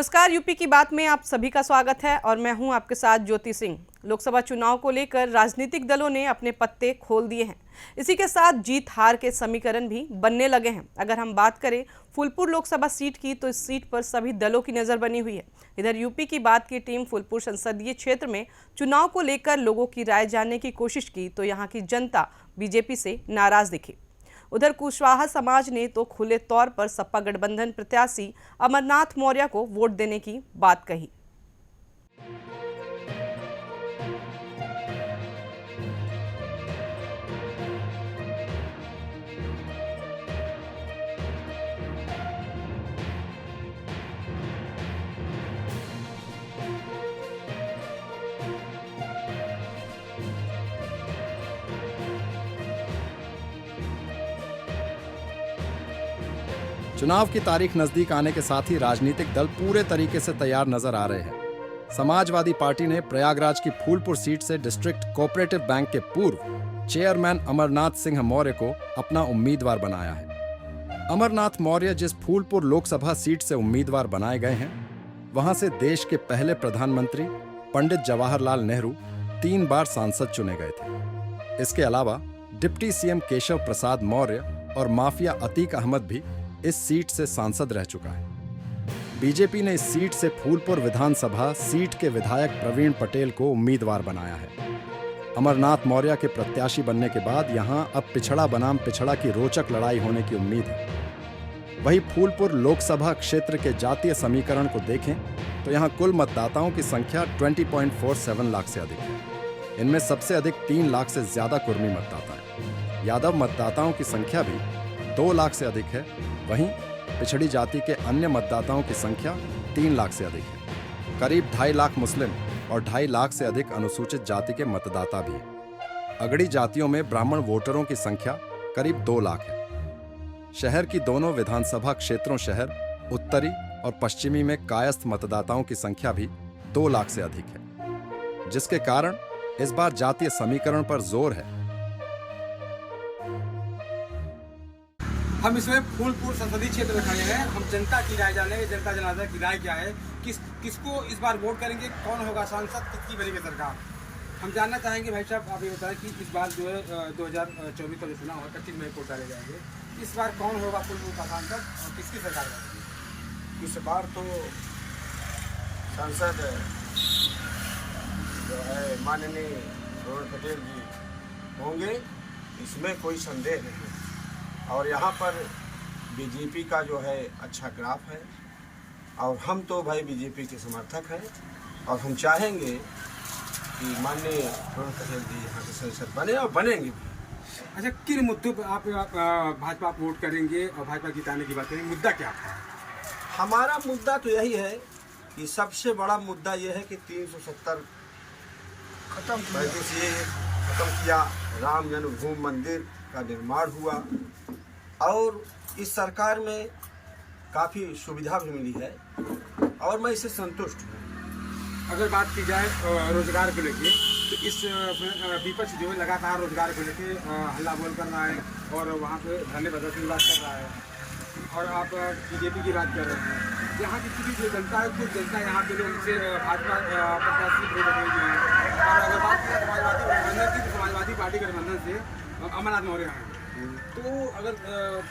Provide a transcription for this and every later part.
नमस्कार, यूपी की बात में आप सभी का स्वागत है और मैं हूं आपके साथ ज्योति सिंह। लोकसभा चुनाव को लेकर राजनीतिक दलों ने अपने पत्ते खोल दिए हैं। इसी के साथ जीत हार के समीकरण भी बनने लगे हैं। अगर हम बात करें फूलपुर लोकसभा सीट की, तो इस सीट पर सभी दलों की नज़र बनी हुई है। इधर यूपी की बात की टीम फूलपुर संसदीय क्षेत्र में चुनाव को लेकर लोगों की राय जानने की कोशिश की, तो यहाँ की जनता बीजेपी से नाराज दिखी। उधर कुशवाहा समाज ने तो खुले तौर पर सपा गठबंधन प्रत्याशी अमरनाथ मौर्य को वोट देने की बात कही। चुनाव की तारीख नजदीक आने के साथ ही राजनीतिक दल पूरे तरीके से तैयार नजर आ रहे हैं। समाजवादी पार्टी ने प्रयागराज की फूलपुर सीट से डिस्ट्रिक्ट कोऑपरेटिव बैंक के पूर्व चेयरमैन अमरनाथ सिंह मौर्य को अपना उम्मीदवार बनाया है। अमरनाथ मौर्य जिस फूलपुर लोकसभा सीट से उम्मीदवार बनाए गए हैं, वहां से देश के पहले प्रधानमंत्री पंडित जवाहरलाल नेहरू 3 बार सांसद चुने गए थे। इसके अलावा डिप्टी सीएम केशव प्रसाद मौर्य और माफिया अतीक अहमद भी इस सीट से सांसद रह चुका है। बीजेपी ने इस सीट से फूलपुर विधानसभा सीट के विधायक प्रवीण पटेल को उम्मीदवार बनाया है। अमरनाथ मौर्य के प्रत्याशी बनने के बाद यहां अब पिछड़ा बनाम पिछड़ा की रोचक लड़ाई होने की उम्मीद है। वहीं फूलपुर लोकसभा क्षेत्र के जातीय समीकरण को देखें तो यहां कुल मतदाताओं की संख्या 20.47 लाख से अधिक है। इनमें सबसे अधिक 3 लाख से ज्यादा कुर्मी मतदाता है। यादव मतदाताओं की संख्या भी 2 लाख से अधिक है। वहीं पिछड़ी जाति के अन्य मतदाताओं की संख्या 3 लाख से अधिक है। करीब 2.5 लाख मुस्लिम और 2.5 लाख से अधिक अनुसूचित जाति के मतदाता भी हैं। अगड़ी जातियों में ब्राह्मण वोटरों की संख्या करीब 2 लाख है। शहर की दोनों विधानसभा क्षेत्रों शहर उत्तरी और पश्चिमी में कायस्थ मतदाताओं की संख्या भी 2 लाख से अधिक है, जिसके कारण इस बार जातीय समीकरण पर जोर है। हम इसमें फूलपुर संसदीय क्षेत्र में खड़े हैं। हम जनता की राय जानेंगे, जनता जनार्दन की राय क्या है, किसको इस बार वोट करेंगे, कौन होगा सांसद, किसकी बनेगी सरकार। हम जानना चाहेंगे भाई साहब, आप ये बताएं कि इस बार जो है 2024 का जो चुनाव है 25 मई को उतारे जाएंगे, इस बार कौन होगा फूलपुर का सांसद और किसकी सरकार बनेगी। इस बार तो सांसद जो है माननीय प्रवीण पटेल जी होंगे, इसमें कोई संदेह नहीं। और यहाँ पर बीजेपी का जो है अच्छा ग्राफ है और हम तो भाई बीजेपी के समर्थक हैं और हम चाहेंगे कि माननीय प्रवीण पटेल जी यहाँ के सांसद बने और बनेंगे भी। अच्छा, किन मुद्दों पर आप भाजपा वोट करेंगे और भाजपा जिताने की बात करेंगे, मुद्दा क्या है? हमारा मुद्दा तो यही है कि सबसे बड़ा मुद्दा ये है कि 370 खत्म किया, राम जन्मभूमि मंदिर का निर्माण हुआ और इस सरकार में काफ़ी सुविधा भी मिली है और मैं इससे संतुष्ट हूँ। अगर बात की जाए रोजगार को लेके, तो इस विपक्ष जो है लगातार रोजगार को लेके हल्ला बोल कर रहा है और वहाँ पे धरने प्रदर्शन की बात कर रहा है और आप बीजेपी की बात कर रहे हैं। यहाँ की पूरी जो जनता है, कुछ जनता यहाँ के लोग से भाजपा प्रत्याशी वोट देती है। और अगर बात करें समाजवादी गठबंधन की, तो समाजवादी पार्टी गठबंधन से अमरनाथ मौर्य हैं। तो अगर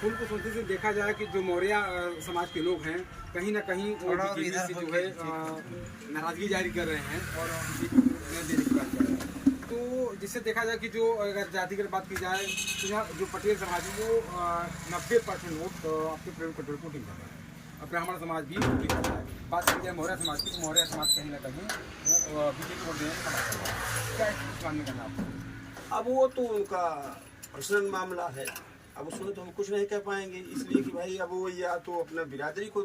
फूलपुर संसदीय से देखा जाए कि जो मौर्य समाज के लोग हैं, कहीं ना कहीं बीजेपी से जो है नाराजगी जारी कर रहे हैं और देने की बात कर रहे हैं। तो जिससे देखा जाए कि जो अगर जातिगत बात की जाए तो यहाँ जो पटेल समाज है वो 90% वोट आपके प्रवीण पटेल को ठीक कर रहा है और ब्राह्मण समाज भी ठीक कर रहा है। बात की जाए मौर्य समाज की, तो मौर्य समाज कहीं ना कहीं वो बीजेपी वोट देने का समाज कर रहा है। क्या इस मानने करना आपको? अब वो तो उनका पर्सनल मामला है, अब उसमें तो हम कुछ नहीं कह पाएंगे, इसलिए कि भाई अब वो या तो अपना बिरादरी को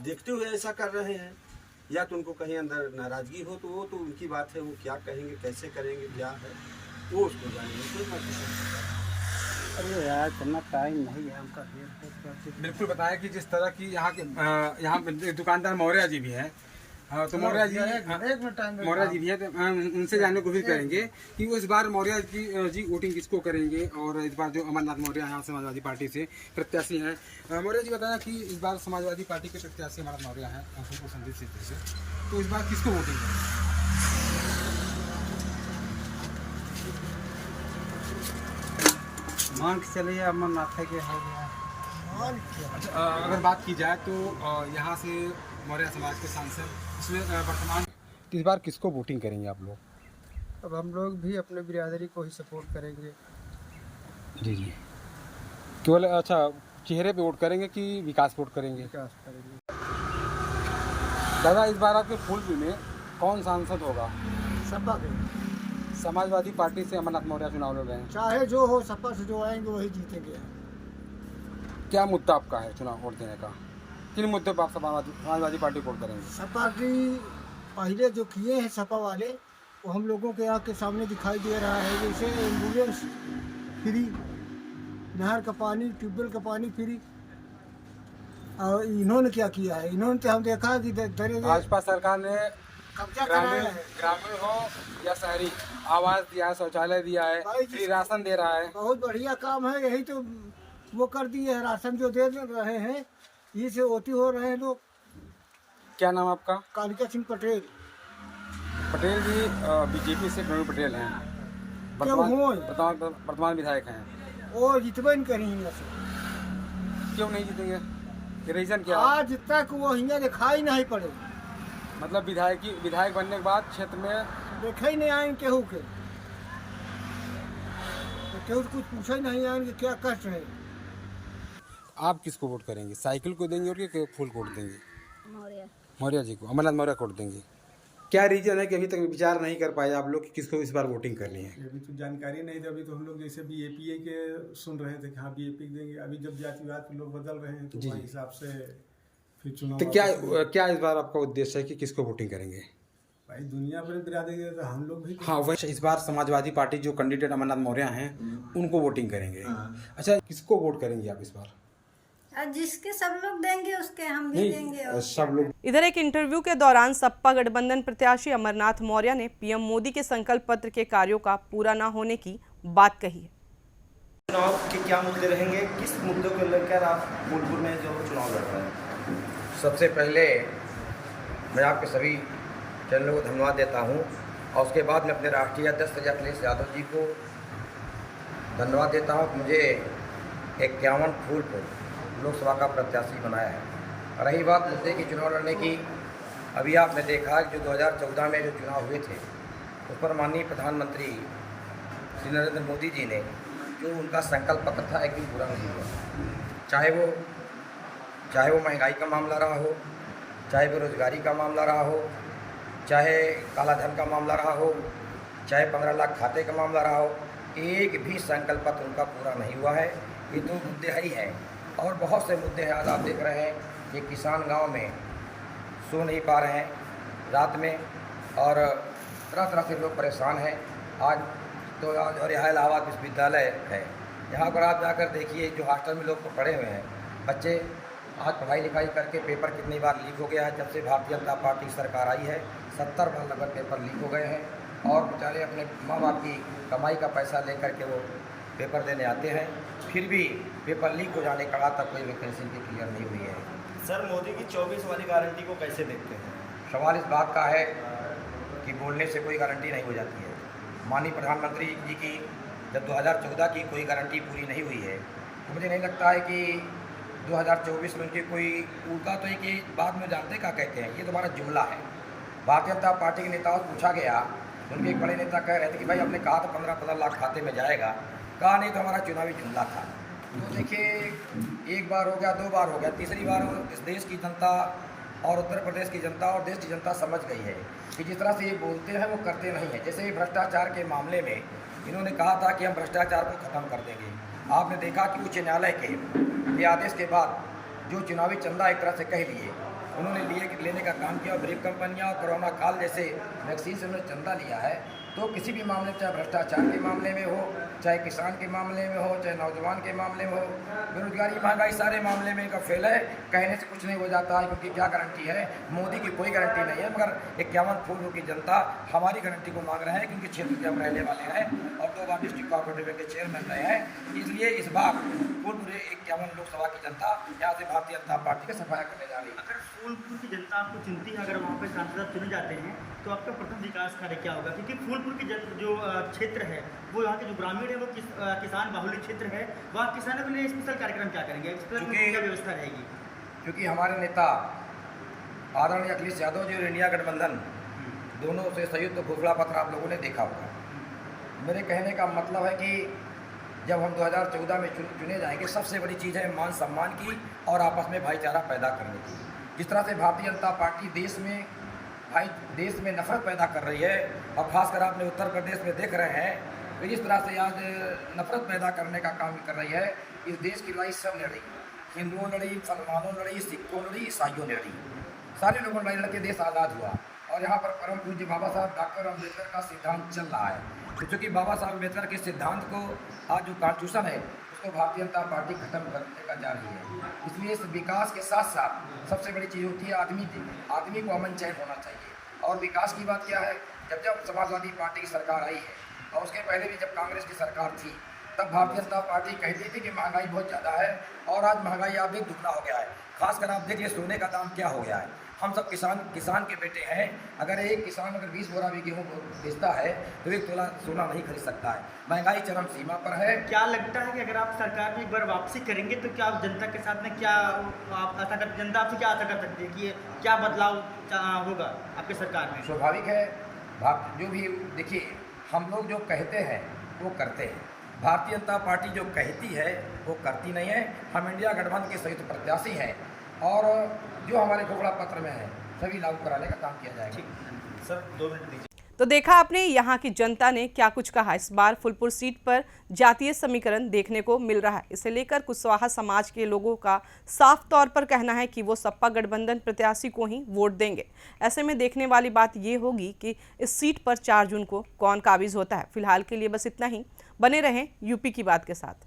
देखते हुए ऐसा कर रहे हैं या तो उनको कहीं अंदर नाराजगी हो, तो वो तो उनकी बात है, वो क्या कहेंगे, कैसे करेंगे, क्या है वो उसको जानेंगे। कोई बात नहीं। अरे यार इतना टाइम नहीं है हमका। बिल्कुल बताया कि जिस तरह की यहाँ के दुकानदार मौर्य जी भी हैं, हाँ, तो मौर्य जी मौर्य जी भी है, तो उनसे जानने की कोशिश करेंगे कि वो इस बार मौर्य जी वोटिंग किसको करेंगे, और इस बार जो अमरनाथ मौर्य यहाँ समाजवादी पार्टी से प्रत्याशी हैं। मौर्य जी बताया कि इस बार समाजवादी पार्टी के प्रत्याशी अमरनाथ मौर्य हैं फूलपुर संसदीय क्षेत्र से, तो इस बार किसको वोटिंग करेंगे? मान के चलिए अमरनाथ के हो गया। अच्छा, अगर बात की जाए तो यहाँ से मौर्य समाज के सांसद इसमें वर्तमान इस बार किसको वोटिंग करेंगे आप लोग? अब हम लोग भी अपने बिरादरी को ही सपोर्ट करेंगे। जी जी, केवल अच्छा चेहरे पे वोट करेंगे कि विकास वोट करेंगे? विकास करेंगे। दादा, इस बार आपके फूलपुर में कौन सांसद होगा? सपा के, समाजवादी पार्टी से अमरनाथ मौर्य चुनाव लड़ रहे हैं, चाहे जो हो सपा से जो आएंगे वही जीतेंगे। क्या मुद्दा आपका है चुनाव वोट देने का? किन मुद्दे पर आप समाजवादी पार्टी को वोट करेंगे? सपा की पहले जो किए हैं सपा वाले वो हम लोगों के आँख के सामने दिखाई दे रहा है, जैसे एम्बुलेंस फ्री, नहर का पानी, ट्यूबवेल का पानी फ्री। और इन्होंने क्या किया है? इन्होंने तो हम देखा कि भाजपा सरकार ने कब्जा कराया है। ग्रामीण हो या शहरी, आवास दिया है, शौचालय दिया है, फ्री राशन दे रहा है। बहुत बढ़िया काम है, यही तो वो कर दिए है। राशन जो दे रहे हैं ये से ओटी हो रहे हैं लोग। क्या नाम आपका? कालिका सिंह पटेल। पटेल जी बीजेपी से प्रवीण पटेल हैं, वर्तमान विधायक हैं। वो जितबे नहीं करेंगे। क्यों नहीं जीतेंगे? रीजन क्या है? आज तक वो हिंगा दिखाई नहीं पड़े, मतलब विधायक बनने के बाद क्षेत्र में देखे ही नहीं आए केहू के, तो केहू कुछ पूछे नहीं आए कि क्या कष्ट है। आप किसको वोट करेंगे? साइकिल को देंगे और कि फूल को वोट देंगे? मौर्य। मौर्य जी को, अमरनाथ मौर्य को वोट देंगे। क्या रीजन है कि अभी तक विचार नहीं कर पाए आप लोग कि किसको इस बार वोटिंग करनी है? अभी तो जानकारी नहीं थी। अभी तो हम लोग जैसे बीएपीए के सुन रहे थे कि हाँ बीएपी देंगे। अभी जब जातिवाद के लोग बदल रहे हैं तो जी। वही हिसाब से फिर चुनाव। तो क्या इस बार आपका उद्देश्य है कि किसको वोटिंग करेंगे? भाई दुनिया भर बिरादरी है तो हम लोग भी हाँ, वही इस बार समाजवादी पार्टी जो कैंडिडेट अमरनाथ मौर्य हैं उनको वोटिंग करेंगे। अच्छा, किसको वोट करेंगे आप इस बार? जिसके सब लोग देंगे उसके हम भी देंगे। और सब लोग। इधर एक इंटरव्यू के दौरान सपा गठबंधन प्रत्याशी अमरनाथ मौर्य ने पीएम मोदी के संकल्प पत्र के कार्यों का पूरा न होने की बात कही है। चुनाव के क्या मुद्दे रहेंगे, किस मुद्दों को लेकर आप फूलपुर में जो चुनाव लड़ रहे हैं? सबसे पहले मैं आपके सभी चैनलों को धन्यवाद देता हूं, और उसके बाद मैं अपने राष्ट्रीय अध्यक्ष अखिलेश यादव जी को धन्यवाद देता हूं कि मुझे 51 फूलपुर लोकसभा का प्रत्याशी बनाया है। रही बात मुद्दे की चुनाव लड़ने की, अभी आपने देखा कि जो 2014 में जो चुनाव हुए थे उस पर माननीय प्रधानमंत्री श्री नरेंद्र मोदी जी ने जो उनका संकल्प पत्र था एक भी पूरा नहीं हुआ। चाहे वो महंगाई का मामला रहा हो, चाहे बेरोजगारी का मामला रहा हो, चाहे काला धन का मामला रहा हो, चाहे 15 लाख खाते का मामला रहा हो, एक भी संकल्प पत्र उनका पूरा नहीं हुआ है। ये तो मुद्दे ही हैं, और बहुत से मुद्दे हैं। आज आप देख रहे हैं कि किसान गांव में सो नहीं पा रहे हैं रात में, और तरह तरह से लोग परेशान हैं। आज और यहाँ इलाहाबाद विश्वविद्यालय है, यहाँ पर आप जाकर देखिए जो हॉस्टल में लोग पढ़े हुए हैं बच्चे, आज पढ़ाई लिखाई करके पेपर कितनी बार लीक हो गया है। जब से भारतीय जनता पार्टी सरकार आई है 70 बार लगभग पेपर लीक हो गए हैं, और बेचारे अपने माँ बाप की कमाई का पैसा लेकर के वो पेपर देने आते हैं, फिर भी पेपर लीक हो जाने के बाद तक कोई वैकेंसी भी क्लियर नहीं हुई है। सर, मोदी की 24 वाली गारंटी को कैसे देखते हैं? सवाल इस बात का है कि बोलने से कोई गारंटी नहीं हो जाती है। माननीय प्रधानमंत्री जी की जब 2014 की कोई गारंटी पूरी नहीं हुई है, तो मुझे नहीं लगता है कि 2024 में उनकी कोई उनका तो एक बात में जानते क्या कहते हैं, ये तो हमारा जुमला है। भारतीय जनता पार्टी के नेताओं से पूछा गया, उनके एक बड़े नेता कह रहे थे कि भाई आपने कहा तो 15-15 लाख खाते में जाएगा, कहा नहीं तो हमारा चुनावी जुमला था। तो देखिए, एक बार हो गया, 2 बार हो गया, तीसरी बार इस देश की जनता और उत्तर प्रदेश की जनता और देश की जनता समझ गई है कि जिस तरह से ये बोलते हैं वो करते नहीं हैं। जैसे भ्रष्टाचार के मामले में इन्होंने कहा था कि हम भ्रष्टाचार को ख़त्म कर देंगे। आपने देखा कि उच्च न्यायालय के ये आदेश के बाद जो चुनावी चंदा एक तरह से कह दिए, उन्होंने लेने का काम किया। और गरीब कंपनियाँ और कोरोना काल जैसे वैक्सीन से उन्होंने चंदा लिया है, तो किसी भी मामले में, चाहे भ्रष्टाचार के मामले में हो, चाहे किसान के मामले में हो, चाहे नौजवान के मामले में हो, बेरोजगारी, महंगाई, सारे मामले में इनका फेल है। कहने से कुछ नहीं हो जाता है, क्योंकि क्या गारंटी है, मोदी की कोई गारंटी नहीं है, मगर 51 फूलपुर की जनता हमारी गारंटी को मांग रहे हैं, क्योंकि क्षेत्र के हम रहने वाले हैं और 2 बार डिस्ट्रिक्ट कोऑपरेटिव बैंक के चेयरमैन रहे हैं। इसलिए इस बार फूलपुर 51 लोकसभा की जनता यहाँ से भारतीय जनता पार्टी का सफाया करने जा रही है। अगर फूलपुर की जनता आपको चुनती है, अगर वहाँ पर सांसद चुने जाते हैं, तो आपका प्रथम विकास कार्य क्या होगा? क्योंकि फूलपुर की जो क्षेत्र है, वो यहाँ के जो ग्रामीण है, वो किसान बाहुल्य क्षेत्र है, वहाँ किसानों के लिए स्पेशल कार्यक्रम क्या करेंगे, क्या व्यवस्था रहेगी? क्योंकि हमारे नेता आदरणीय अखिलेश यादव जी और इंडिया गठबंधन दोनों से संयुक्त घोषणा पत्र आप लोगों ने देखा होगा। मेरे कहने का मतलब है कि जब हम 2014 में चुने जाएंगे, सबसे बड़ी चीज़ है मान सम्मान की और आपस में भाईचारा पैदा करने की। जिस तरह से भारतीय जनता पार्टी देश में नफरत पैदा कर रही है, और खासकर आपने उत्तर प्रदेश में देख रहे हैं कि जिस तरह से आज नफरत पैदा करने का काम कर रही है। इस देश की लड़ाई सब लड़ी, हिंदुओं लड़ी, मुसलमानों लड़ी, सिखों लड़ी, ईसाइयों लड़ी, सारे लोगों ने लड़ के देश आज़ाद हुआ। और यहाँ पर परम पूज्य बाबा साहब डॉक्टर अम्बेडकर का सिद्धांत चल रहा है। तो चूँकि बाबा साहब अम्बेडकर के सिद्धांत को आज जो कॉन्स्टिट्यूशन है, उसको भारतीय जनता पार्टी खत्म करने का जा रही है। इसलिए इस विकास के साथ साथ सबसे बड़ी चीज़ होती है आदमी को अमन चैन होना चाहिए। और विकास की बात क्या है, जब समाजवादी पार्टी की सरकार आई है, और उसके पहले भी जब कांग्रेस की सरकार थी, तब भारतीय जनता पार्टी कहती थी कि महंगाई बहुत ज़्यादा है, और आज महंगाई आप देख दुगना हो गया है। खासकर आप देखिए सोने का दाम क्या हो गया है। हम सब किसान के बेटे हैं। अगर एक किसान 20 बोरा भी गेहूँ बेचता है तो 1 तोला सोना नहीं खरीद सकता है। महंगाई चरम सीमा पर है। क्या लगता है कि अगर आप सरकार में एक बार वापसी करेंगे, तो क्या आप जनता के साथ में क्या जनता आपसे क्या आशा कर सकती है कि क्या बदलाव होगा आपकी सरकार में? स्वाभाविक है, जो भी देखिए, हम लोग जो कहते हैं वो करते हैं। भारतीय जनता पार्टी जो कहती है वो करती नहीं है। हम इंडिया गठबंधन के संयुक्त प्रत्याशी हैं, और जो हमारे घोषणा पत्र में है सभी लागू कराने का काम किया जाएगा। सर 2 मिनट दीजिए। तो देखा आपने यहाँ की जनता ने क्या कुछ कहा। इस बार फूलपुर सीट पर जातीय समीकरण देखने को मिल रहा है। इसे लेकर कुशवाहा समाज के लोगों का साफ तौर पर कहना है कि वो सपा गठबंधन प्रत्याशी को ही वोट देंगे। ऐसे में देखने वाली बात ये होगी कि इस सीट पर 4 जून को कौन काबिज होता है। फिलहाल के लिए बस इतना ही। बने रहें यूपी की बात के साथ।